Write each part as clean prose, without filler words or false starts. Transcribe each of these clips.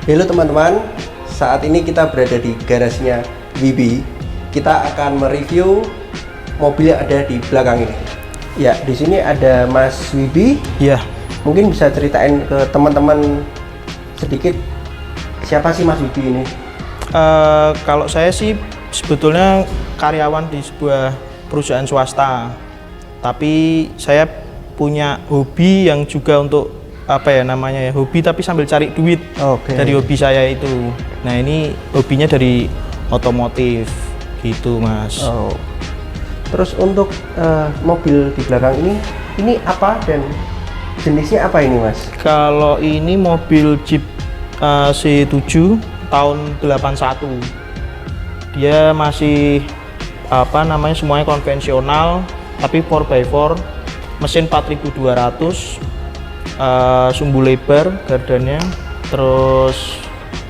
Halo teman-teman, saat ini kita berada di garasinya Wibi. Kita akan mereview mobil yang ada di belakang ini. Ya, di sini ada Mas Wibi. Ya, Mungkin bisa ceritain ke teman-teman sedikit siapa sih Mas Wibi ini? kalau saya sih sebetulnya karyawan di sebuah perusahaan swasta. Tapi saya punya hobi yang juga untuk hobi tapi sambil cari duit. Dari hobi saya itu. Nah, ini hobinya dari otomotif gitu, Mas. Terus untuk mobil di belakang ini apa dan jenisnya apa ini, Mas? Kalau ini mobil Jeep C7 tahun 81. Dia masih semuanya konvensional tapi 4x4, mesin 4200, sumbu lebar gardannya, terus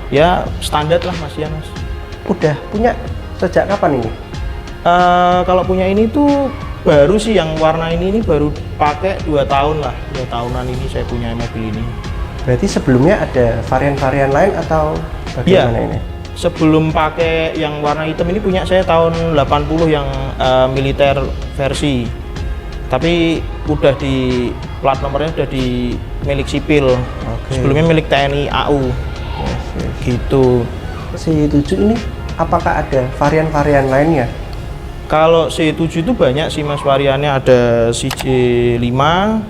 ya standar lah Mas ya, Mas. Udah punya sejak kapan ini? Kalau punya ini tuh baru sih, yang warna ini baru pakai 2 tahun lah, 2 tahunan ini saya punya mobil ini. Berarti sebelumnya ada varian-varian lain atau bagaimana ini? Sebelum pakai yang warna hitam ini punya saya tahun 80 yang militer versi. Tapi udah di plat nomornya udah di milik sipil. Sebelumnya milik TNI AU. Gitu. C7 ini apakah ada varian-varian lainnya? Kalau C7 itu banyak sih Mas variannya, ada CJ5,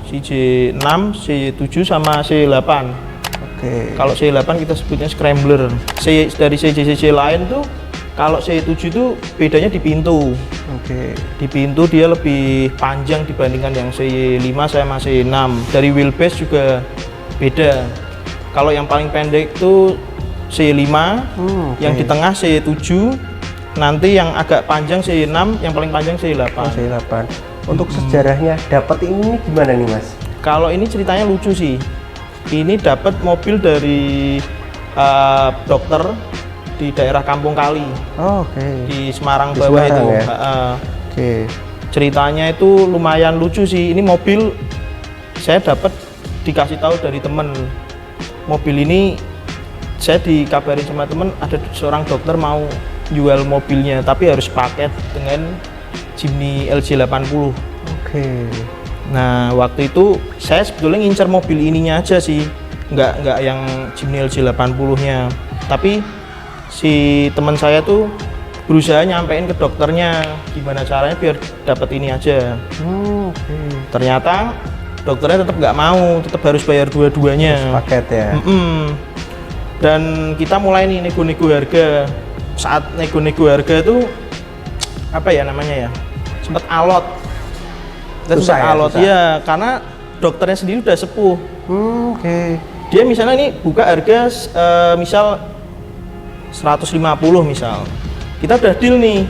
CJ6, C7 sama C8. Kalau C8 kita sebutnya scrambler. Dari CJ lain tuh kalau C7 itu bedanya di pintu. Di pintu dia lebih panjang dibandingkan yang C5 sama C6. Dari wheelbase juga beda. Kalau yang paling pendek itu C5, yang di tengah C7, nanti yang agak panjang C6, yang paling panjang C8. Untuk sejarahnya dapat ini gimana nih, Mas? Kalau ini ceritanya lucu sih. Ini dapat mobil dari dokter di daerah Kampung Kali. Di Semarang di bawah Semarang, itu. Ya? Ceritanya itu lumayan lucu sih. Ini mobil saya dapat dikasih tahu dari temen. Mobil ini saya dikabarin sama temen ada seorang dokter mau jual mobilnya, tapi harus paket dengan Jimny LJ80. Nah, waktu itu saya sebetulnya ngincer mobil ininya aja sih, nggak yang Jimny LJ80-nya. Tapi si teman saya tuh berusaha nyampein ke dokternya gimana caranya biar dapat ini aja. Ternyata dokternya tetap nggak mau, tetap harus bayar dua-duanya. Paket ya. Dan kita mulai nih nego-nego harga. Saat nego-nego harga itu sempat alot. Susah Ya, karena dokternya sendiri udah sepuh. Dia misalnya ini buka harga misal 150 misal. Kita udah deal nih.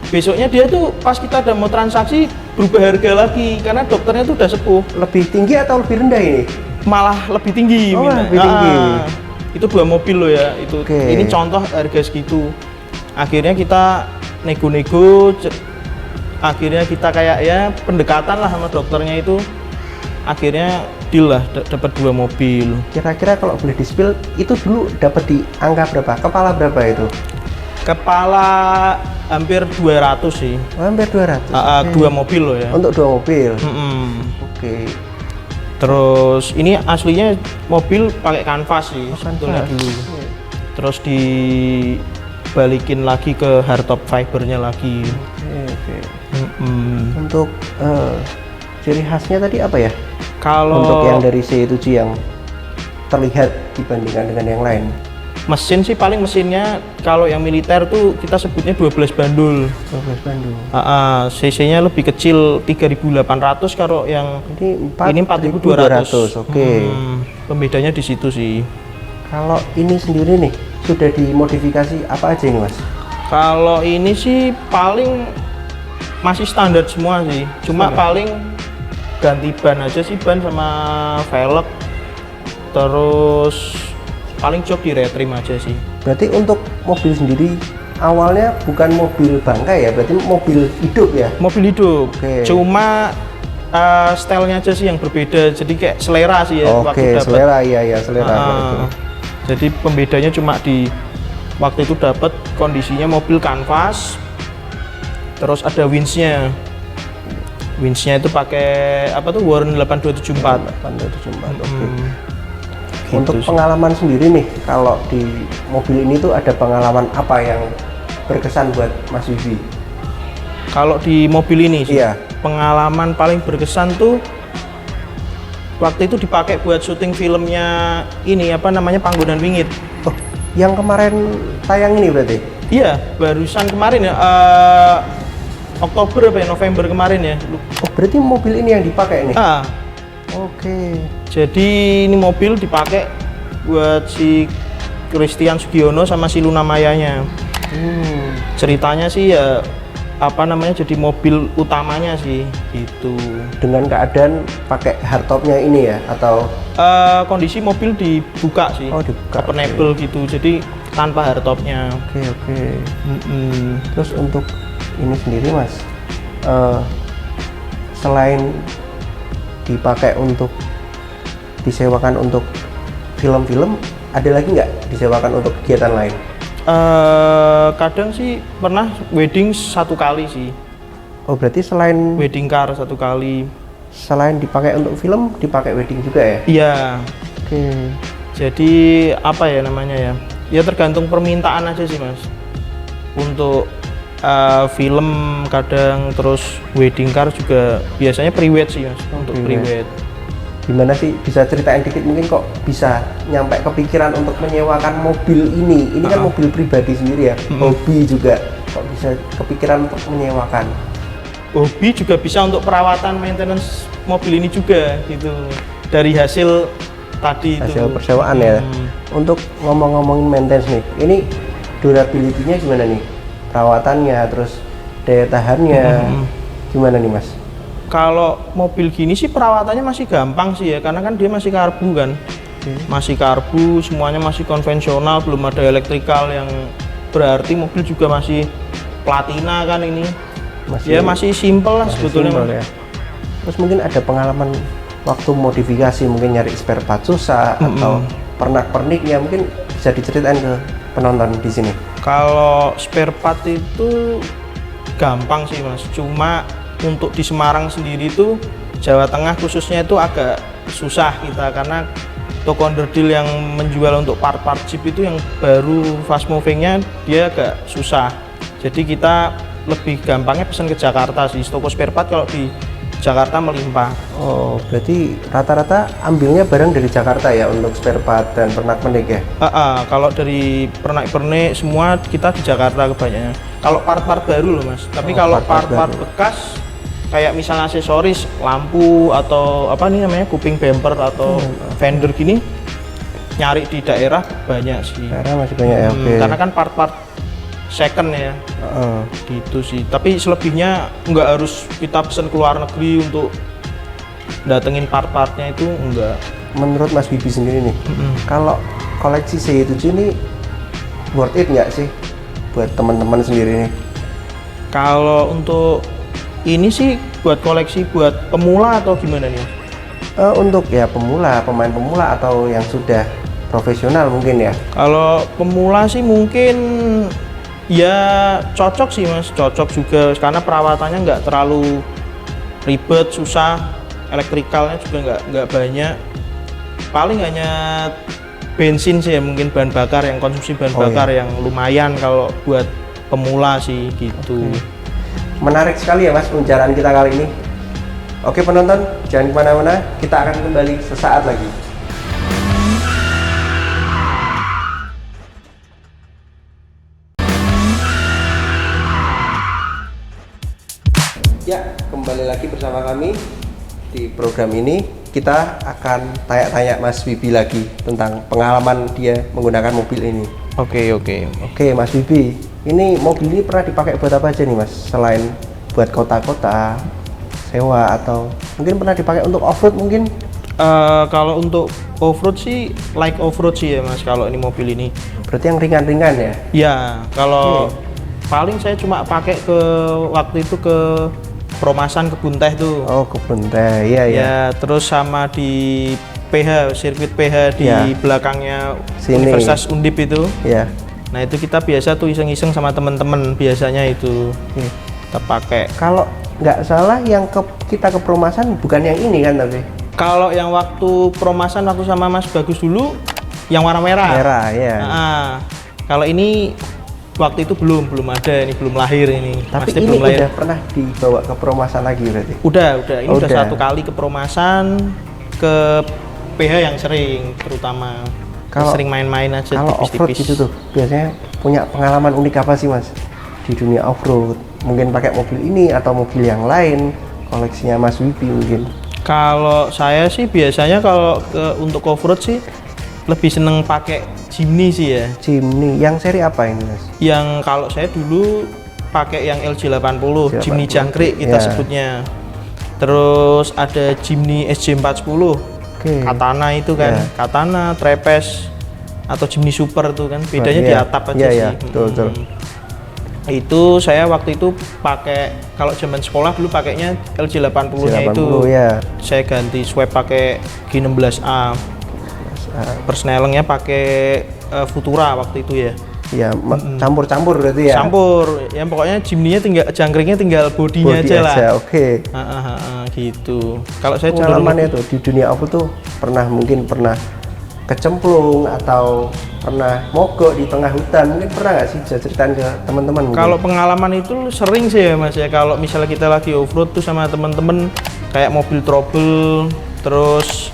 Besoknya dia tuh pas kita udah mau transaksi berubah harga lagi karena dokternya tuh udah sepuh. Lebih tinggi atau lebih rendah ini? Malah lebih tinggi. Lebih tinggi. Itu 2 mobil loh ya. Ini contoh harga segitu. Akhirnya kita nego-nego, akhirnya kita kayak ya pendekatan lah sama dokternya itu, akhirnya deal lah, dapat 2 mobil. Kira-kira kalau boleh di-spill itu dulu dapat di angka berapa? Kepala berapa itu? Kepala hampir 200 sih. Hampir 200. 2 mobil loh ya. Untuk 2 mobil. Terus ini aslinya mobil pakai kanvas sih sebetulnya dulu. Terus dibalikin lagi ke hardtop fibernya lagi. Untuk ciri khasnya tadi apa ya? Kalau untuk yang dari C7 yang terlihat dibandingkan dengan yang lain, mesin sih paling mesinnya kalau yang militer tuh kita sebutnya 12 bandul. CC-nya lebih kecil 3.800, kalau yang ini 4.200. Pembedanya di situ sih. Kalau ini sendiri nih sudah dimodifikasi apa aja ini, Mas? Kalau ini sih paling masih standar semua sih, cuma paling ganti ban aja sih, ban sama velg, terus paling jok di retrim aja sih. Berarti untuk mobil sendiri awalnya bukan mobil bangkai ya, berarti mobil hidup ya? Mobil hidup, cuma stylenya aja sih yang berbeda, jadi kayak selera sih ya. Selera, iya selera. Jadi pembedanya cuma di waktu itu dapat kondisinya mobil kanvas, terus ada winch-nya. Winch-nya itu pakai apa tuh Warren 8274. 8274. Oke. Gitu Untuk sih. pengalaman sendiri nih, kalau di mobil ini tuh ada pengalaman apa yang berkesan buat Mas Wibi? Kalau di mobil ini sih, Iya. pengalaman paling berkesan tuh waktu itu dipakai buat syuting filmnya ini apa namanya Panggonan Wingit. Oh, yang kemarin tayang ini berarti? Iya, barusan kemarin ya, Oktober apa ya, November kemarin ya. Oh, berarti mobil ini yang dipakai nih? Ah, Oke. jadi ini mobil dipakai buat si Christian Sugiono sama si Luna Mayanya. Ceritanya sih ya apa namanya jadi mobil utamanya sih itu. Dengan keadaan pakai hardtopnya ini ya, atau Kondisi mobil dibuka sih, Oh, dibuka, openable gitu, jadi tanpa hardtopnya. oke. Terus untuk ini sendiri Mas, selain dipakai untuk disewakan untuk film-film, ada lagi nggak disewakan untuk kegiatan lain? Kadang sih pernah wedding satu kali sih, Oh, berarti selain wedding car satu kali. dipakai untuk film, dipakai wedding juga ya? Iya, Oke. jadi apa ya namanya ya? Ya tergantung permintaan aja sih mas. Untuk film kadang, terus wedding car juga biasanya pre-wed sih mas. Untuk pre-wed. pre-wed. Gimana sih, bisa ceritain dikit mungkin kok bisa nyampe kepikiran untuk menyewakan mobil ini? Ini kan mobil pribadi sendiri ya, hobi juga. Kok bisa kepikiran untuk menyewakan? Hobi juga bisa untuk perawatan maintenance mobil ini juga gitu. Dari hasil tadi Hasil itu. persewaan ya. Untuk ngomong-ngomongin maintenance nih, ini durability-nya gimana nih? Perawatannya, terus daya tahannya gimana nih mas? Kalau mobil gini sih perawatannya masih gampang sih ya, karena kan dia masih karbu kan. Masih karbu, semuanya masih konvensional, belum ada elektrikal yang berarti mobil juga masih platina kan ini. Ya masih simple lah sebetulnya. Simple ya. Terus mungkin ada pengalaman waktu modifikasi, mungkin nyari spare part susah atau pernak-perniknya, mungkin bisa diceritain ke penonton di sini. Kalau spare part itu gampang sih mas, cuma untuk di Semarang sendiri itu Jawa Tengah khususnya itu agak susah kita, karena toko onderdil yang menjual untuk part-part Jeep itu yang baru fast movingnya dia agak susah. Jadi kita lebih gampangnya pesan ke Jakarta sih, toko spare part kalau di Jakarta melimpah. Oh, berarti rata-rata ambilnya barang dari Jakarta ya untuk spare part dan pernak-pernik ya? Kalau dari pernak-pernik semua kita di Jakarta kebanyakan. Kalau part-part baru loh mas, tapi kalau part-part bekas kayak misalnya aksesoris, lampu atau apa nih namanya kuping bumper atau fender gini, nyari di daerah banyak sih. Daerah masih banyak ya, oke. Karena kan part-part second ya, gitu sih. Tapi selebihnya nggak harus kita pesan ke luar negeri untuk datengin part-partnya, itu enggak. Menurut Mas Bibi sendiri nih, kalau koleksi CY7 ini worth it nggak sih buat teman-teman sendiri nih? Kalau untuk ini sih buat koleksi buat pemula atau gimana nih? Untuk ya pemula, pemain pemula atau yang sudah profesional mungkin ya? Kalau pemula sih mungkin ya cocok sih mas, cocok juga karena perawatannya nggak terlalu ribet, susah, elektrikalnya juga nggak banyak, paling hanya bensin sih ya, mungkin bahan bakar yang konsumsi bahan bakar yang lumayan kalau buat pemula sih gitu. Menarik sekali ya mas pembicaraan kita kali ini. Oke penonton, jangan kemana-mana, kita akan kembali sesaat lagi. Ya, kembali lagi bersama kami di program ini. Kita akan tanya-tanya Mas Bibi lagi tentang pengalaman dia menggunakan mobil ini. Oke. Oke Mas Bibi, ini mobil ini pernah dipakai buat apa aja nih mas? Selain buat kota-kota, sewa, atau mungkin pernah dipakai untuk off-road mungkin? Kalau untuk off-road sih, like off-road sih ya mas, kalau ini mobil ini. Berarti yang ringan-ringan ya? Ya, kalau paling saya cuma pakai ke waktu itu ke Perumasan Kebun Teh tuh. Oh, Kebun Teh, iya. Ya, terus sama di PH, sirkuit PH di Ya. belakangnya Sini. Universitas Undip itu. Ya. Nah itu kita biasa tuh iseng-iseng sama teman-teman biasanya itu kita pakai. Kalau nggak salah yang kita ke Perumasan bukan yang ini kan tapi Kalau yang waktu promasan waktu sama Mas Bagus dulu yang warna merah. merah ya. Nah, kalau ini waktu itu belum ada, ini belum lahir ini. Tapi Masih ini belum lahir. udah pernah dibawa ke Perumasan lagi berarti. Udah. Ini udah Udah. 1 kali ke promasan, ke PH yang sering terutama. Kalau- Sering main-main aja Kalau off-road tipis-tipis. gitu tuh biasanya punya pengalaman unik apa sih Mas di dunia off-road? Mungkin pakai mobil ini atau mobil yang lain, koleksinya Mas Wibi mungkin. Kalau saya sih biasanya kalau untuk off-road sih lebih seneng pakai Jimny sih ya. Jimny, yang seri apa ini Mas? Yang kalau saya dulu pakai yang LJ80, Jimny jangkrik kita Ya. sebutnya. Terus ada Jimny SJ40, Oke. Katana itu kan, Ya. Katana, Trapeze atau Jimny Super tuh kan, bedanya di Iya. atap aja Iya, sih. iya, betul. Itu saya waktu itu pakai, kalau zaman sekolah dulu pakainya LJ80-nya itu. ya. Saya ganti swap pakai G16A. Persnelengnya pakai Futura waktu itu ya. Ya, campur-campur berarti ya. Campur, yang pokoknya Jimny-nya tinggal jangkriknya tinggal bodinya Body aja lah. Oke. Gitu. Kalau saya cenderung Pengalamannya tuh di dunia off tuh mungkin pernah kecemplung atau pernah mogok di tengah hutan, mungkin pernah nggak sih bisa ceritain ke teman-teman mungkin? kalau pengalaman itu sering sih ya Mas ya, kalau misalnya kita lagi off-road tuh sama temen-temen kayak mobil trouble, terus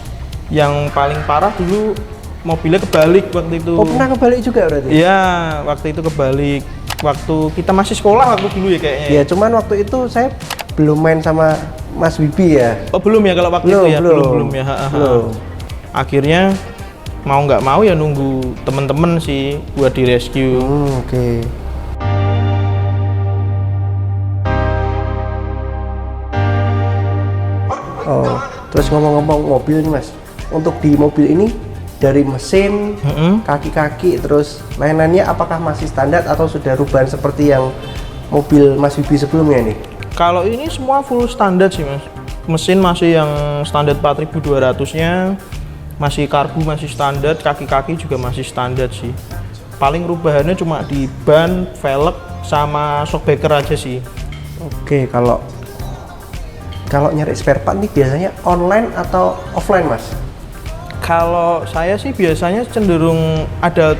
yang paling parah dulu mobilnya kebalik waktu itu. Oh, pernah kebalik juga berarti? Iya, waktu itu kebalik. Waktu kita masih sekolah waktu dulu ya kayaknya. Ya, cuman waktu itu saya belum main sama Mas Wibi ya. Oh belum ya kalau waktu itu ya, belum ya. Belum. Akhirnya mau nggak mau ya nunggu temen-temen sih buat di rescue. Oke. Oh, terus ngomong-ngomong mobil nih Mas, untuk di mobil ini dari mesin, kaki-kaki, terus lain-lainnya apakah masih standar atau sudah rubahan seperti yang mobil Mas Wibi sebelumnya nih? Kalau ini semua full standar sih Mas. Mesin masih yang standar 4200-nya, masih karbu masih standar, kaki-kaki juga masih standar sih. Paling rubahannya cuma di ban, velg, sama shockbreaker aja sih. Oke, kalau nyari spare part nih biasanya online atau offline Mas? Kalau saya sih biasanya cenderung ada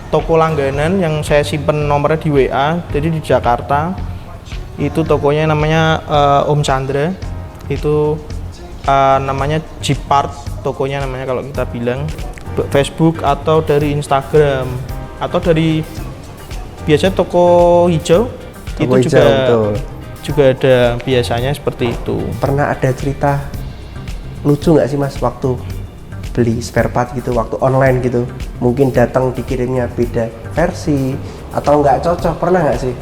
toko langganan yang saya simpen nomornya di WA, jadi di Jakarta. Itu tokonya namanya Om Chandra. Itu namanya Jeepart, tokonya namanya kalau kita bilang. Facebook atau dari Instagram atau dari biasanya toko hijau. Toko itu hijau, betul. juga ada biasanya seperti itu. Pernah ada cerita lucu nggak sih Mas waktu beli spare part gitu, waktu online gitu, mungkin datang dikirimnya beda versi atau nggak cocok, pernah nggak sih?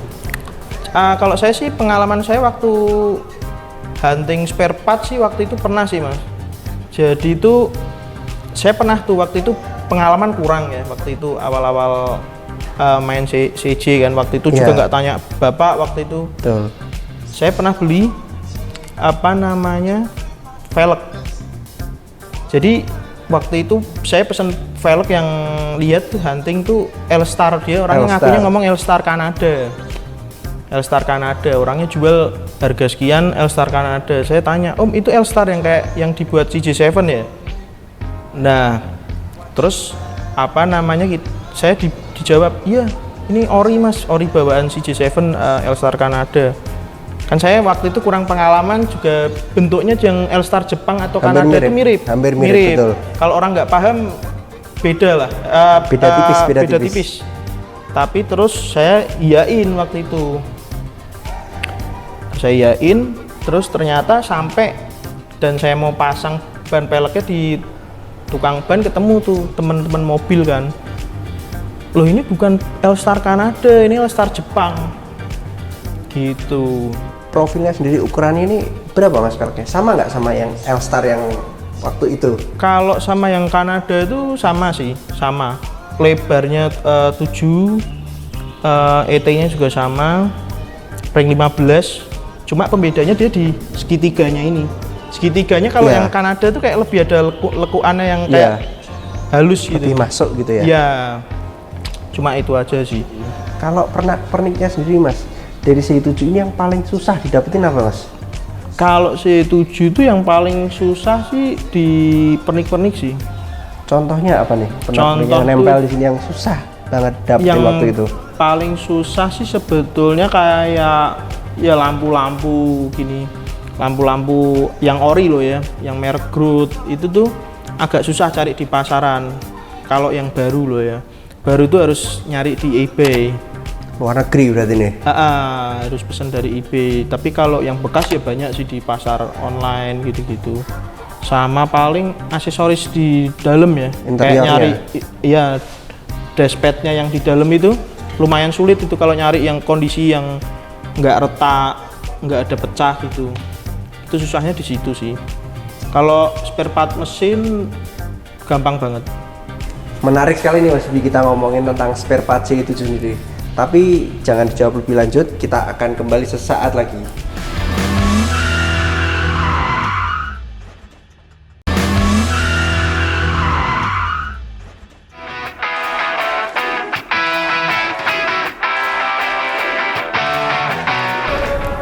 Kalau saya sih pengalaman saya waktu hunting spare part sih waktu itu pernah sih Mas. Jadi itu saya pernah tuh waktu itu pengalaman kurang ya waktu itu awal-awal main CJ kan, waktu itu juga Iya. nggak tanya bapak waktu itu. Betul. Saya pernah beli apa namanya velg. Jadi waktu itu saya pesen velg yang lihat tuh hunting tuh L-Star, dia orangnya L-Star. ngakunya ngomong L-Star Kanada. L-Star Kanada, orangnya jual harga sekian L-Star Kanada. Saya tanya, "Om, itu L-Star yang kayak yang dibuat CJ7 ya?" Nah, terus apa namanya saya dijawab, "Iya, ini ori Mas, ori bawaan CJ7 L-Star Kanada." Kan saya waktu itu kurang pengalaman, juga bentuknya yang L-Star Jepang atau Hampir Kanada mirip, itu mirip. hampir mirip, betul. Kalau orang nggak paham beda lah. Beda tipis, beda tipis. Tapi terus saya iyain waktu itu. Saya iyain, terus ternyata sampai dan saya mau pasang ban peleknya di tukang ban, ketemu tuh teman-teman mobil kan. Loh, ini bukan L-Star Kanada, ini L-Star Jepang. Gitu. Profilnya sendiri ukurannya ini berapa Mas velgnya? Sama nggak sama yang L-Star yang waktu itu? Kalau sama yang Kanada itu sama sih, sama. Lebarnya 7, ET-nya juga sama, ring 15. Cuma pembedanya dia di segitiganya ini. Segitiganya kalau Iya. yang Kanada tuh kayak lebih ada lekuannya yang kayak halus gitu. Lebih masuk gitu ya. Iya. Cuma itu aja sih. Kalau perniknya sendiri Mas, dari C7 ini yang paling susah didapetin apa Mas? Kalau C7 itu yang paling susah sih di pernik-pernik sih. Contohnya apa nih? Pernik Contoh yang nempel tuh- di sini yang susah banget dapetin Yang waktu itu. paling susah sih sebetulnya kayak ya lampu-lampu gini. Lampu-lampu yang ori loh ya, yang merek Groot itu tuh agak susah cari di pasaran. Kalau yang baru loh ya. Baru itu harus nyari di eBay. Luar negeri berarti nih. Harus pesan dari eBay. Tapi kalau yang bekas ya banyak sih di pasar online gitu-gitu. Sama paling aksesoris di dalam ya. Kayak Interiornya. nyari iya dashpadnya yang di dalam itu lumayan sulit itu kalau nyari yang kondisi yang nggak retak, nggak ada pecah gitu. Itu susahnya di situ sih. Kalau spare part mesin gampang banget. Menarik sekali nih Mas Bi, kita ngomongin tentang spare part C7 sendiri. Tapi jangan dijawab lebih lanjut, kita akan kembali sesaat lagi.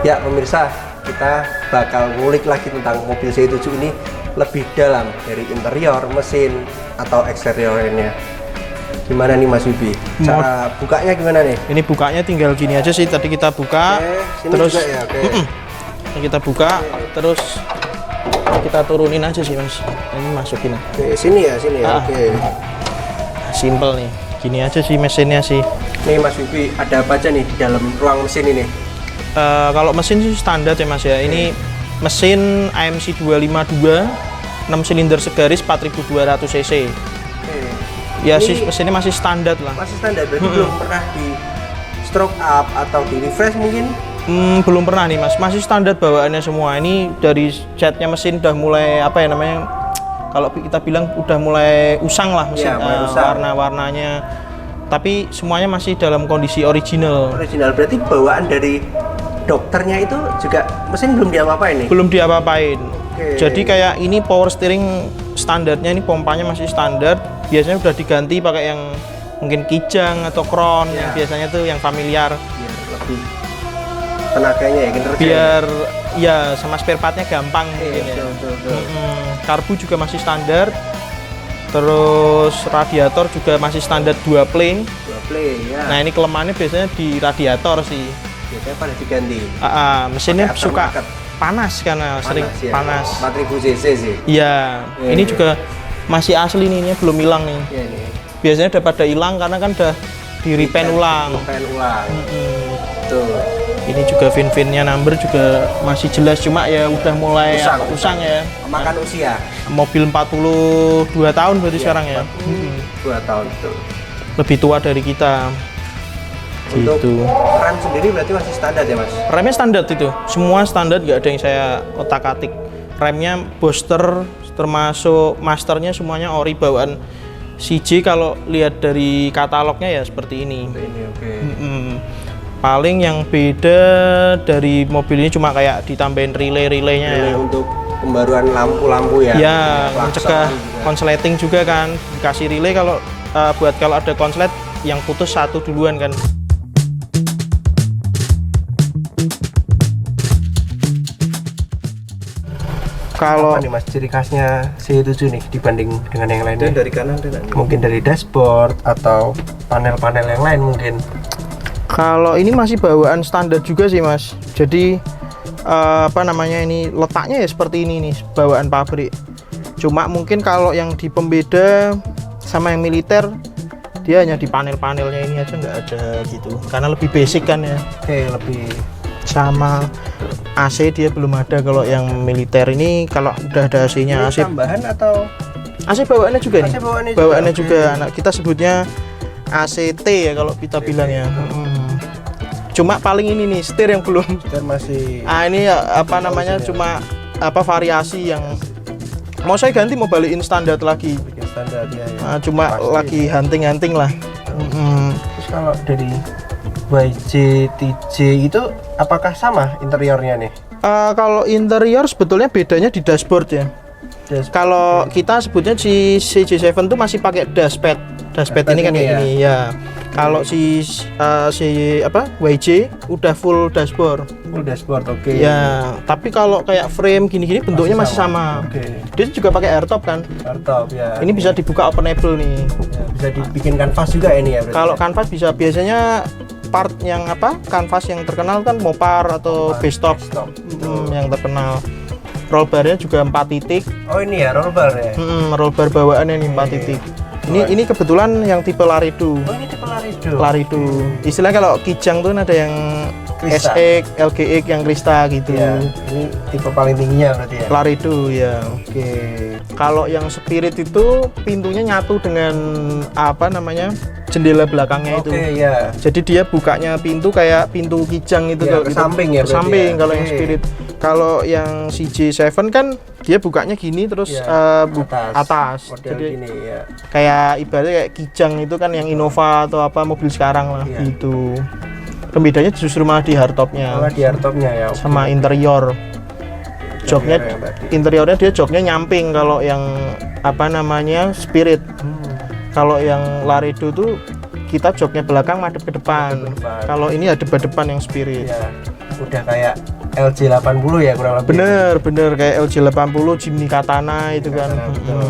Ya pemirsa, kita bakal ngulik lagi tentang mobil C7 ini lebih dalam dari interior, mesin, atau eksteriornya. Gimana nih Mas Wibi? Cara bukanya gimana nih? Ini bukanya tinggal gini aja sih. Tadi kita buka, Sini terus juga ya, oke. Ini kita buka, terus kita turunin aja sih Mas. Ini masukin. Oke, sini ya, oke. Simple nih. Gini aja sih mesinnya sih. Nih Mas Wibi, ada apa aja nih di dalam ruang mesin ini? Kalau mesin sih standar ya Mas ya. Ini mesin AMC 252 6 silinder segaris 4200 cc. Oke. Ya Ini sih mesinnya masih standar lah. masih standar, berarti belum pernah di stroke up atau di refresh mungkin? Belum pernah nih Mas. Masih standar bawaannya semua. Ini dari catnya mesin udah mulai apa ya namanya? Kalau kita bilang udah mulai usang lah mesin, Iya, mulai usang. warna-warnanya. Tapi semuanya masih dalam kondisi original. Original, berarti bawaan dari dokternya itu juga mesin belum diapa-apain nih? Belum diapa-apain. Oke. Jadi kayak ini power steering standarnya, ini pompanya masih standar. Biasanya udah diganti pakai yang mungkin kijang atau crown yang biasanya tuh yang familiar. Biar lebih tenaganya ya, kinerja. Biar ya sama spare partnya gampang mungkin ya. Betul. Karbu juga masih standar. Terus radiator juga masih standar 2 play. Dua play ya. Nah, ini kelemahannya biasanya di radiator sih. Biasanya pada diganti. Mesinnya Pakai suka aftermarket. panas karena sering ya. panas. 4000 cc sih. Iya, Iya, ini iya. juga masih asli nih, ini belum hilang nih. Iya nih. Biasanya udah pada hilang karena kan udah di repaint ulang. Repaint ulang. Tuh. Ini juga VIN-VIN-nya number juga masih jelas, cuma ya udah mulai usang ya. Makan usia. Mobil 42 tahun berarti sekarang ya. 2 tahun tuh. Lebih tua dari kita. Untuk Gitu. rem sendiri berarti masih standar ya Mas? Remnya standar itu, semua standar, nggak ada yang saya otak-atik. Remnya Boster, termasuk masternya semuanya ori bawaan CJ. Kalau lihat dari katalognya ya seperti ini. Ini oke. Paling yang beda dari mobil ini cuma kayak ditambahin relay-relaynya ya. Ini untuk pembaruan lampu-lampu ya. Ya, Klakson mencegah juga. konsleting juga kan. Dikasih relay kalau buat kalau ada konslet yang putus satu duluan kan. Kalau Apa nih Mas ciri khasnya C7 nih dibanding dengan yang lainnya? dari kanan dan Mungkin dari dashboard atau panel-panel yang lain mungkin. kalau ini masih bawaan standar juga sih Mas. Jadi apa namanya, ini letaknya ya seperti ini nih, bawaan pabrik. Cuma mungkin kalau yang di pembeda sama yang militer, dia hanya di panel-panelnya ini aja nggak ada gitu. Karena lebih basic kan ya. Oke, lebih Sama AC dia belum ada. Kalau yang militer ini kalau udah ada AC-nya, AC tambahan atau bawaannya juga nih. AC bawaannya juga, Bawaannya oke. juga. Anak kita sebutnya ACT ya kalau kita bilang ya. Cuma paling ini nih setir yang belum. dan masih Ini apa namanya, cuma apa variasi yang mau saya ganti, mau balikin standar lagi. bikin standar ya. Cuma Pasti. lagi hunting-hunting lah. Terus kalau dari YJ TJ itu apakah sama interiornya nih? Kalau interior sebetulnya bedanya di dashboard ya. Kalau kita sebutnya si CJ7 tuh masih pakai dashpad. Dashpad ini kan kayak gini ya. Kalau si YJ udah full dashboard. Full dashboard, oke. Ya, tapi kalau kayak frame gini-gini bentuknya masih sama. Oke. Dia juga pakai airtop kan. Airtop ya. Ini bisa dibuka openable nih. Ya, bisa dibikin kanvas juga ini ya berarti. Kalau kanvas bisa biasanya part yang kanvas yang terkenal kan Mopar atau Bestop yang terkenal. Roll barnya juga 4 titik. Oh ini ya roll bar ya. Roll bar bawaannya nih 4 titik. Ini kebetulan yang tipe Larido. Oh ini tipe Larido. Larido. Istilahnya kalau Kijang tuh ada yang Krista. SX, LGX yang Krista gitu. Ya, ini tipe paling tingginya berarti ya. Larido ya. Oke. Kalau yang Spirit itu pintunya nyatu dengan jendela belakangnya itu. Oke ya. Jadi dia bukanya pintu kayak pintu Kijang itu Ya, kalau ke gitu. samping ya Ke berarti samping ya. kalau yang Oke. Spirit. Kalau yang CJ7 kan dia bukanya gini terus Ya, atas. Model Jadi gini ya. kayak ibaratnya kayak Kijang itu kan yang Innova atau apa mobil sekarang lah Iya. gitu. Pembedanya justru malah di hardtopnya Malah di hardtopnya ya. Oke. sama interior. Joknya Interior yang tadi. interiornya dia joknya nyamping kalau yang Spirit. Kalau yang Larido tuh kita joknya belakang madep ke depan. Madep ke depan. Kalau ini hadap ke depan yang Spirit. Ya. Udah kayak LJ 80 ya kurang lebih. Bener kayak LJ 80, Jimny Katana itu kan. Katana, betul.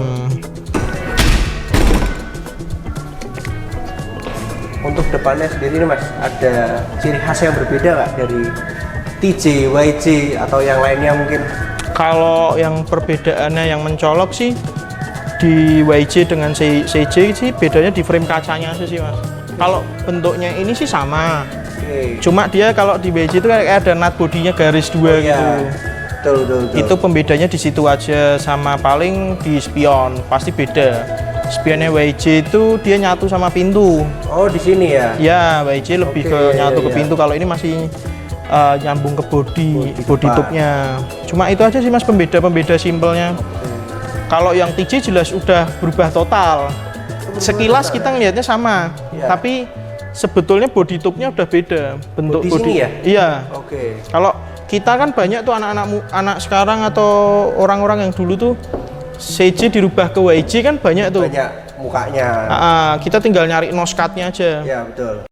Untuk depannya sendiri nih Mas, ada ciri khas yang berbeda nggak dari TJ, YJ atau yang lainnya mungkin? Kalau yang perbedaannya yang mencolok sih di YJ dengan CJ sih bedanya di frame kacanya aja sih Mas. Kalau bentuknya ini sih sama. Oke. Cuma dia kalau di YJ itu kayak ada nut bodinya garis dua gitu. Ya. Betul. Itu pembedanya di situ aja, sama paling di spion pasti beda. Spionnya YJ itu dia nyatu sama pintu. Oh di sini ya? Ya, YJ lebih Oke, ke nyatu ke iya. pintu. Kalau ini masih nyambung ke body depan. tube-nya. Cuma itu aja sih Mas pembeda simpelnya. Kalau yang TJ jelas udah berubah total. Sekilas kita ngelihatnya sama, Iya. tapi sebetulnya body tube-nya udah beda bentuk Di sini ya? Iya. Oke. Kalau kita kan banyak tuh anak sekarang atau orang-orang yang dulu tuh CJ dirubah ke YJ kan banyak tuh. Banyak mukanya. Kita tinggal nyari noskatnya aja. Ya betul.